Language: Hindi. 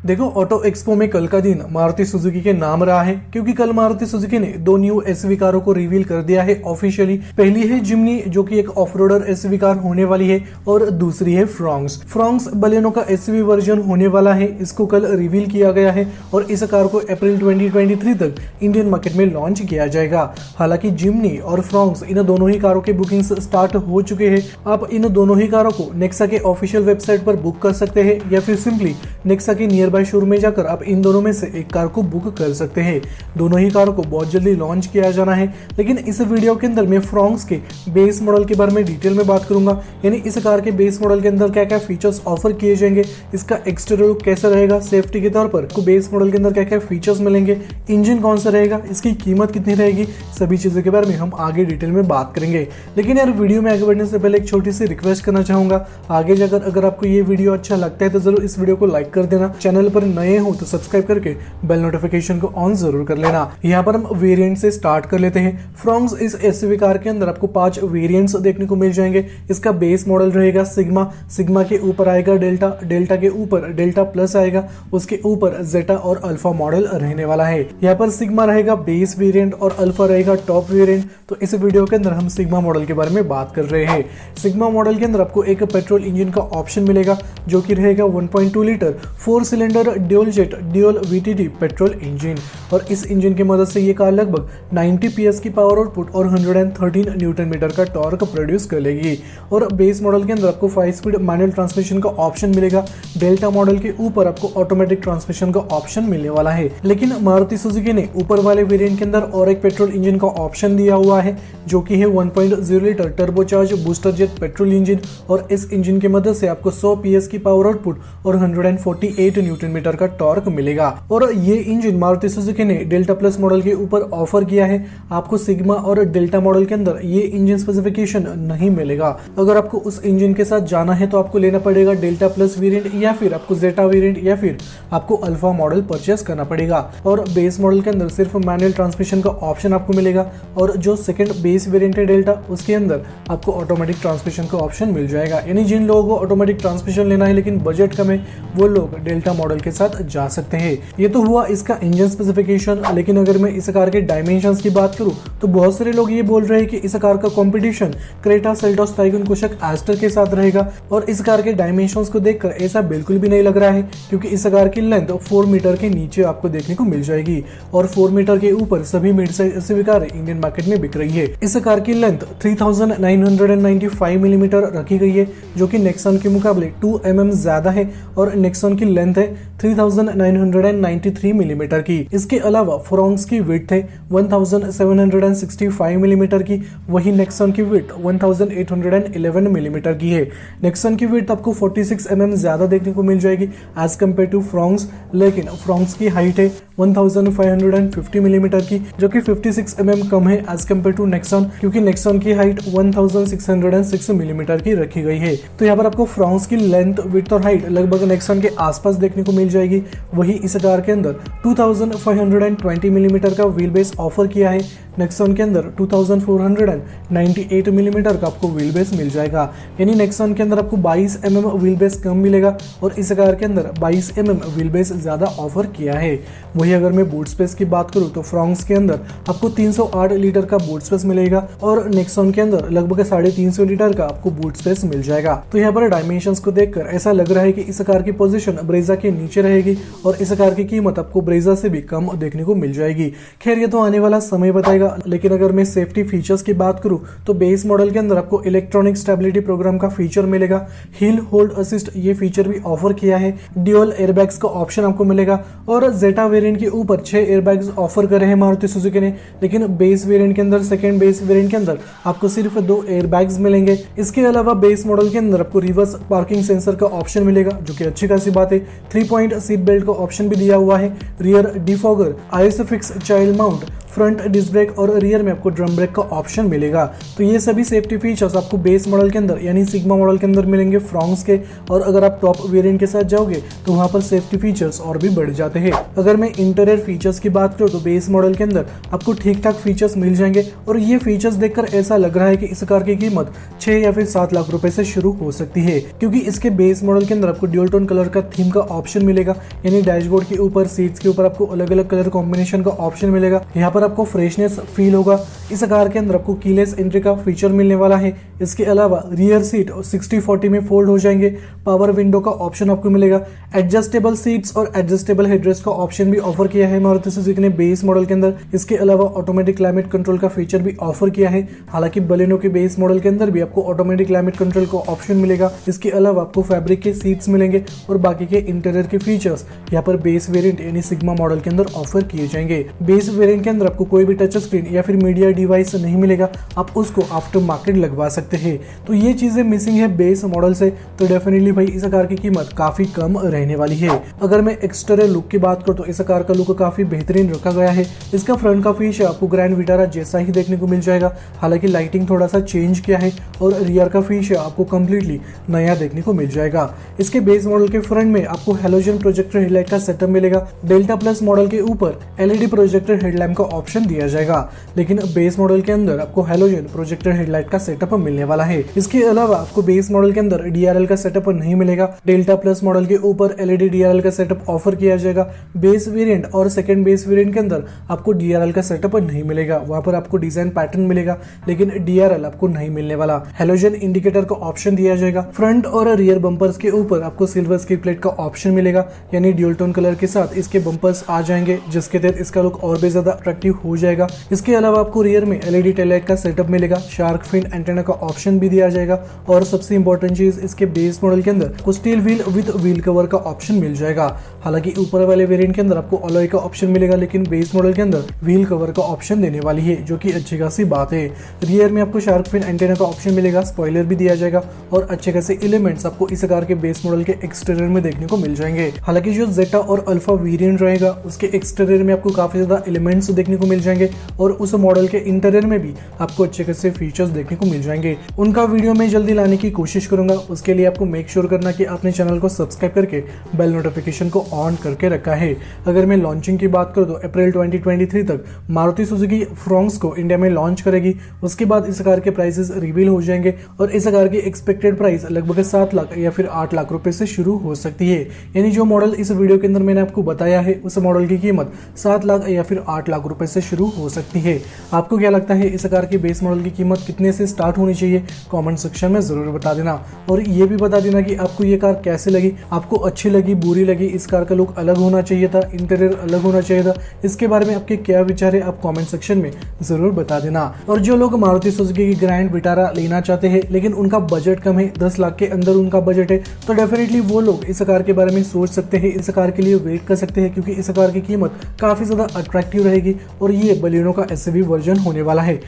देखो, ऑटो एक्सपो में कल का दिन मारुति सुजुकी के नाम रहा है, क्योंकि कल मारुति सुजुकी ने दो न्यू एसयूवी कारों को रिवील कर दिया है ऑफिशियली। पहली है जिम्नी, जो कि एक ऑफ रोडर एसयूवी कार होने वाली है, और दूसरी है फ्रॉन्क्स बलेनो का एसयूवी वर्जन होने वाला है। इसको कल रिवील किया गया है और इस कार को अप्रैल 2023 तक इंडियन मार्केट में लॉन्च किया जाएगा। हालांकि जिम्नी और फ्रॉन्क्स इन दोनों ही कारों के बुकिंग्स स्टार्ट हो चुके हैं। आप इन दोनों ही कारों को नेक्सा के ऑफिशियल वेबसाइट पर बुक कर सकते हैं, या फिर सिंपली नेक्सा के नियर बाय शोरूम में जाकर आप इन दोनों में से एक कार को बुक कर सकते हैं। दोनों ही कारों को बहुत जल्दी लॉन्च किया जाना है, लेकिन इस वीडियो के अंदर मैं फ्रॉन्क्स के बेस मॉडल के बारे में डिटेल में बात करूंगा। यानी इस कार के बेस मॉडल के अंदर क्या क्या फीचर्स ऑफर किए जाएंगे, इसका एक्सटीरियर लुक कैसा रहेगा, सेफ्टी के तौर पर बेस मॉडल के अंदर क्या क्या फीचर्स मिलेंगे, इंजन कौन सा रहेगा, इसकी कीमत कितनी रहेगी, सभी चीजों के बारे में हम आगे डिटेल में बात करेंगे। लेकिन यार, वीडियो में आगे बढ़ने से पहले एक छोटी सी रिक्वेस्ट करना चाहूंगा। आगे जाकर अगर आपको ये वीडियो अच्छा लगता है तो जरूर इस वीडियो को लाइक कर देना। चैनल पर नए हो तो सब्सक्राइब करके बेल नोटिफिकेशन को ऑन जरूर कर लेना। यहाँ पर हम वेरिएंट से स्टार्ट कर लेते हैं। फ्रॉन्क्स इस एसयूवी कार के अंदर आपको 5 वेरिएंट्स देखने को मिल जाएंगे। इसका बेस मॉडल रहेगा सिग्मा के ऊपर आएगा डेल्टा के ऊपर डेल्टा प्लस आएगा, उसके ऊपर जेटा और अल्फा मॉडल रहने वाला है। यहाँ पर सिग्मा रहेगा बेस वेरिएंट और अल्फा रहेगा टॉप वेरिएंट। तो इस वीडियो के अंदर हम सिग्मा मॉडल के बारे में बात कर रहे हैं। सिग्मा मॉडल के अंदर आपको एक पेट्रोल इंजन का ऑप्शन मिलेगा, जो कि रहेगा 1.2 litre 4 cylinder dual jet dual वीटीडी petrol engine. और इस इंजन की मदद से ये कार लगभग 90 पीएस की पावर आउटपुट और 113 न्यूटन मीटर का टॉर्क प्रोड्यूस कर लेगी। और बेस मॉडल के अंदर आपको 5 स्पीड मैनुअल ट्रांसमिशन का ऑप्शन मिलेगा। डेल्टा मॉडल के ऊपर आपको ऑटोमेटिक ट्रांसमिशन का ऑप्शन मिलने वाला है। लेकिन मारुति सुजुकी ने ऊपर वाले वेरिएंट के अंदर और एक पेट्रोल इंजन का ऑप्शन दिया हुआ है, जो कि है 1.0 litre turbocharge booster jet petrol engine. और इस इंजन की मदद से आपको 100 पीएस की पावर आउटपुट और 148 न्यूटन मीटर का टॉर्क मिलेगा। और ये इंजन मारुति सुजुकी ने डेल्टा प्लस मॉडल के ऊपर ऑफर किया है। आपको सिग्मा और डेल्टा मॉडल के अंदर ये इंजन स्पेसिफिकेशन नहीं मिलेगा। अगर आपको उस इंजन के साथ जाना है तो आपको लेना पड़ेगा डेल्टा प्लस वेरिएंट, या फिर आपको जेटा वेरिएंट, या फिर आपको अल्फा मॉडल परचेस करना पड़ेगा। और बेस मॉडल के अंदर सिर्फ मैनुअल ट्रांसमिशन का ऑप्शन आपको मिलेगा, और जो सेकंड बेस वेरिएंट है डेल्टा, उसके अंदर आपको ऑटोमेटिक ट्रांसमिशन का ऑप्शन मिल जाएगा। यानी जिन लोगों को ऑटोमेटिक ट्रांसमिशन लेना है लेकिन बजट कम है, वो लोग डेल्टा मॉडल के साथ जा सकते हैं। ये तो हुआ इसका इंजन स्पेसिफिकेशन। लेकिन अगर मैं इस कार के डायमेंशंस की बात करूं तो बहुत सारे लोग ये बोल रहे हैं कि इस कार का competition Creta Seltos Taigun Kushaq Astor के साथ रहेगा। और इस कार के डायमेंशंस को देखकर ऐसा बिल्कुल भी नहीं लग रहा है, क्योंकि इस कार की लेंथ 4 मीटर के नीचे आपको देखने को मिल जाएगी, और 4 मीटर के ऊपर सभी mid size SUV car Indian market में बिक रही है। इस कार की लेंथ 3995 मिलीमीटर रखी गई है, जो कि नेक्सॉन के मुकाबले 2 mm ज्यादा है। और नेक्सॉन की लेंथ है 3993 मिलीमीटर की। इसके अलावा फ्रॉन्क्स की विड्थ है 1765 मिलीमीटर की, वही नेक्सॉन की विड्थ 1811 मिलीमीटर की है। नेक्सॉन की विड्थ आपको 46 mm ज्यादा देखने को मिल जाएगी एज कम्पेयर टू फ्रॉन्क्स। लेकिन फ्रॉन्क्स की हाइट है 1550 मिलीमीटर की, जो कि 56 mm कम है एज कम्पेयर टू नेक्सॉन, क्योंकि नेक्सॉन की हाइट 1606 मिलीमीटर की रखी गई है। तो यहाँ पर आपको फ्रॉन्क्स की लेंथ, विड्थ और हाइट लगभग नेक्सॉन के आसपास देखने को मिल जाएगी। वही इस कार के अंदर 2520 मिलीमीटर का व्हील बेस ऑफर किया है। नेक्सॉन के अंदर 2498 मिलीमीटर का आपको व्हील बेस मिल जाएगा। यानी नेक्सॉन के अंदर आपको 22 mm व्हील बेस कम मिलेगा, और इस कार के अंदर 22 mm व्हील बेस ज्यादा ऑफर किया है। वही अगर मैं बूट स्पेस की बात करूं तो फ्रॉन्क्स के अंदर आपको 308 लीटर का बूट स्पेस मिलेगा, और नेक्सॉन के अंदर लगभग 350 लीटर का आपको बूट स्पेस मिल जाएगा। तो यहाँ पर डायमेंशंस को देखकर ऐसा लग रहा है कि इस कार की पोजीशन ब्रेजा के नीचे रहेगी, और इस कार की कीमत आपको ब्रेजा से भी कम देखने को मिल जाएगी। खैर, ये तो आने वाला समय बताएगा। लेकिन अगर मैं सेफ्टी फीचर्स की बात करूं तो बेस मॉडल के अंदर आपको इलेक्ट्रॉनिक स्टेबिलिटी प्रोग्राम का फीचर मिलेगा। हिल होल्ड असिस्ट ये फीचर भी ऑफर किया है। ड्यूअल एयरबैग्स का ऑप्शन आपको मिलेगा, और जेटा वेरिएंट के ऊपर 6 एयरबैग्स ऑफर करे हैं मारुति सुजुकी ने। लेकिन बेस वेरिएंट के अंदर, सेकंड बेस वेरिएंट के अंदर आपको सिर्फ 2 एयरबैग्स मिलेंगे। इसके अलावा बेस मॉडल के अंदर आपको रिवर्स पार्किंग सेंसर का ऑप्शन मिलेगा, जो कि अच्छी खासी बात है। 3 पॉइंट सीट बेल्ट का ऑप्शन भी दिया हुआ है। Rear defogger, isofix child mount, front disc brake और रियर में आपको ड्रम ब्रेक का ऑप्शन मिलेगा। तो ये सभी सेफ्टी फीचर्स आपको बेस मॉडल के अंदर यानी सिग्मा मॉडल के अंदर मिलेंगे फ्रॉन्क्स के, और अगर आप टॉप वेरिएंट के साथ जाओगे तो वहां पर सेफ्टी फीचर्स और भी बढ़ जाते हैं। अगर मैं इंटीरियर फीचर्स की बात करूं तो बेस मॉडल के अंदर आपको ठीक ठाक फीचर्स मिल जाएंगे, और ये फीचर्स देखकर ऐसा लग रहा है कि इस कार की कीमत 6 या फिर 7 लाख रुपए से शुरू हो सकती है, क्योंकि इसके बेस मॉडल के अंदर आपको ड्यूल टोन कलर का थीम का ऑप्शन मिलेगा, यानी डैशबोर्ड के ऊपर सीट्स के ऊपर आपको अलग अलग कलर कॉम्बिनेशन का ऑप्शन मिलेगा। यहाँ पर आपको फ्रेशनेस फील होगा। इस कार के अंदर आपको कीलेस एंट्री का फीचर मिलने वाला है। इसके अलावा रियर सीट 60-40 में फोल्ड हो जाएंगे। पावर विंडो का ऑप्शन आपको मिलेगा। एडजस्टेबल सीट्स और एडजस्टेबल हेडरेस्ट का ऑप्शन भी ऑफर किया है मारुति सुजुकी ने बेस मॉडल के अंदर। इसके अलावा ऑटोमेटिक क्लाइमेट कंट्रोल का फीचर भी ऑफर किया है। हालांकि बलेनो के बेस मॉडल के अंदर भी आपको ऑटोमेटिक क्लाइमेट कंट्रोल का ऑप्शन मिलेगा। इसके अलावा आपको फैब्रिक के सीट्स मिलेंगे और बाकी के इंटीरियर के फीचर्स यहाँ पर बेस वेरिएंट यानी सिग्मा मॉडल के अंदर ऑफर किए जाएंगे। बेस वेरिएंट के अंदर आपको कोई भी टच स्क्रीन या फिर मीडिया डिवाइस नहीं मिलेगा, आप उसको आफ्टर मार्केट लगवा सकते हैं। तो ये चीजें मिसिंग है बेस मॉडल से, तो डेफिनेटली भाई इस कार की कीमत काफी कम रहने वाली है। अगर मैं एक्सटीरियर लुक की बात करूं तो इस कार का लुक काफी बेहतरीन रखा गया है। इसका फ्रंट का फीचर आपको ग्रैंड विटारा जैसा ही देखने को मिल जाएगा, हालांकि लाइटिंग थोड़ा सा चेंज किया है, और रियर का फीचर आपको कंप्लीटली नया देखने को मिल जाएगा। इसके बेस मॉडल के फ्रंट में आपको हेलोजन प्रोजेक्टर हेडलाइट का सेटअप मिलेगा। डेल्टा प्लस मॉडल के ऊपर एलईडी प्रोजेक्टर हेडलैम्प का ऑप्शन दिया जाएगा, लेकिन बेस मॉडल के अंदर आपको हेलोजन प्रोजेक्टर हेडलाइट का सेटअप मिलने वाला है। इसके अलावा आपको बेस मॉडल के अंदर डीआरएल का सेटअप नहीं मिलेगा। डेल्टा प्लस मॉडल के ऊपर एलईडी डीआरएल का सेटअप ऑफर किया जाएगा। बेस वेरिएंट और सेकंड बेस वेरिएंट के अंदर आपको डीआरएल का सेटअप नहीं मिलेगा, वहां पर आपको डिजाइन पैटर्न मिलेगा, लेकिन डीआरएल आपको नहीं मिलने वाला। हेलोजन इंडिकेटर का ऑप्शन दिया जाएगा। फ्रंट और रियर बम्पर्स के ऊपर आपको सिल्वर स्किड प्लेट का ऑप्शन मिलेगा, यानी ड्यूल टोन कलर के साथ इसके बम्पर्स आ जाएंगे, जिसके तहत इसका लुक और भी ज्यादा अट्रैक्टिव हो जाएगा। इसके अलावा आपको रियर में एलईडी टेल लाइट का सेटअप मिलेगा। शार्क फिन एंटेना का ऑप्शन भी दिया जाएगा, और सबसे इंपॉर्टेंट चीज इसके बेस मॉडल के अंदर आपको steel wheel with wheel cover का ऑप्शन मिल जाएगा। हालांकि ऊपर वाले वेरिएंट के अंदर आपको अलॉय का ऑप्शन मिलेगा, लेकिन बेस मॉडल के अंदर व्हील कवर का ऑप्शन देने वाली है, जो कि अच्छी खासी बात है। रियर में आपको शार्क फिन एंटेना का ऑप्शन मिलेगा, स्पॉइलर भी दिया जाएगा, और अच्छे खासे एलिमेंट्स आपको इस कार के बेस मॉडल के एक्सटीरियर में देखने को मिल जाएंगे। हालांकि जो जेटा और अल्फा वेरिएंट रहेगा उसके एक्सटीरियर में आपको काफी ज्यादा एलिमेंट्स देखने को मिल जाएंगे, और उस मॉडल के इंटीरियर में भी आपको अच्छे खासे फीचर्स देखने को मिल जाएंगे। उनका वीडियो में जल्दी लाने की कोशिश करूंगा। उसके लिए आपको मेक श्योर करना कि आपने चैनल को सब्सक्राइब करके बेल नोटिफिकेशन को ऑन करके रखा है। अगर मैं लॉन्चिंग की बात करूं तो अप्रैल 2023 तक मारुति सुजुकी फ्रॉन्क्स को इंडिया में लॉन्च करेगी। उसके बाद इस कार के प्राइसेस रिवील हो जाएंगे, और इस कार की एक्सपेक्टेड प्राइस लगभग 7 लाख या फिर 8 लाख रुपए से शुरू हो सकती है। यानी जो मॉडल इस वीडियो के अंदर मैंने आपको बताया है उस मॉडल की कीमत 7 लाख या फिर 8 लाख रुपए से शुरू हो सकती है। आपको क्या लगता है इस कार की बेस मॉडल की कीमत कितने से स्टार्ट होनी चाहिए? कमेंट सेक्शन में जरूर बता देना, और ये भी बता देना कि आपको ये कार कैसे लगी, आपको अच्छी लगी, बुरी लगी, इस कार का लुक अलग होना चाहिए था, इंटीरियर अलग होना चाहिए था, इसके बारे में आपके क्या विचार है आप कमेंट सेक्शन में जरूर बता देना। और जो लोग मारुति सुजुकी की ग्रैंड विटारा लेना चाहते हैं लेकिन उनका बजट कम है, 10 लाख के अंदर उनका बजट है, तो डेफिनेटली वो लोग इस कार के बारे में सोच सकते हैं, इस कार के लिए वेट कर सकते हैं, क्योंकि इस कार की कीमत काफी ज्यादा अट्रैक्टिव रहेगी, और ये बलेनो का एसयूवी वर्जन होने वाला है।